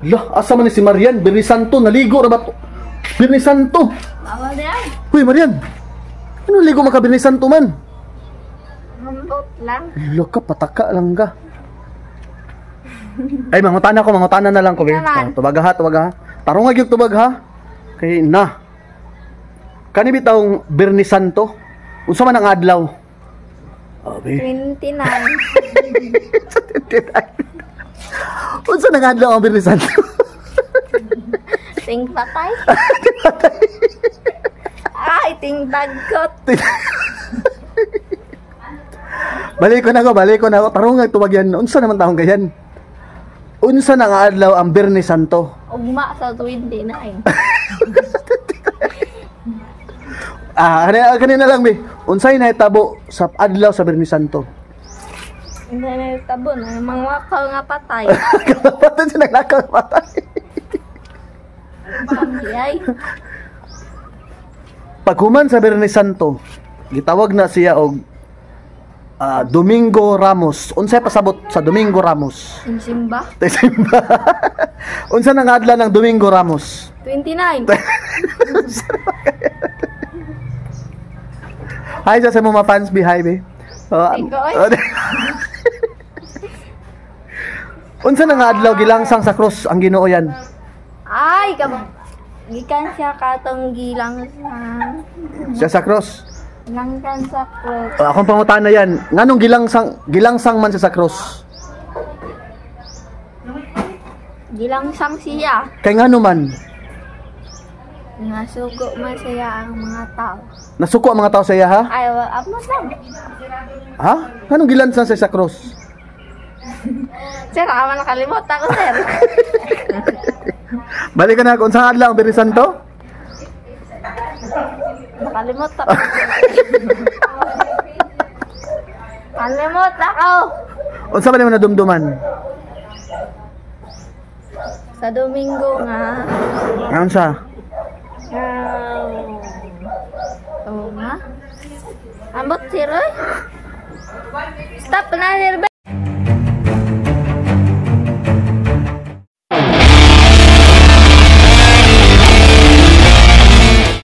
Lah, asa man ni si Marian? Birni Santo, naligo ra ba to? Birni Santo. Bawal yan. Uy, Marian. Ano ligo maka Birni Santo man? Mambot lang. Lo ka, pataka lang ka. Ay, mangutana na lang ko. Tubag ha. Tarong nga yung tubag ha. Kay na. Kani bitawng Birni Santo? Unsa man ang adlaw? Abi. 29. Unsa nang adlaw ang Birni Santo? Ting patay. Ay, ting bagkot. Balik ko na ako. Tarong nga tubag yan. Unsa naman taong ganyan? Unsa nang adlaw ang Birni Santo? Ugma sa 29. Kanina lang bi. Unsay nahitabo sa adlaw sa Birni Santo? Hindi na tabon. Ang mga wakaw nga patay. Kapatid siya naglakaw patay. Ay. Paghuman sa Birni Santo, gitawag na siya og Domingo Ramos. Unsay pasabot sa Domingo Ramos? Simba. Simba. Unsa nang adlaw ng Domingo Ramos? 29. Hi sa mga fans behind me. Unsa nang adlaw gilangsang sa cross ang Ginoo yan? Ay, gikan siya katong gilang Siya sa cross. Langkan sa cross. Akong pangutana yan. Nganong gilangsang man siya sa cross? Gilangsang siya. Kay ngano man? Nasugo man siya ang mga tao. Nasuko ang mga tao sa iya ha? Ay, amo lang. Ha? Nganong gilansang siya sa cross? Sir, ako nakalimot ako, sir. Balik ka na kung saan adlaw ang Birni Santo? Nakalimot ako. Nakalimot ako. Unsa man naman nadumduman? Sa Domingo nga. Ngayon sa? Oo nga. Ambot, sir, oy. Stop na, sir.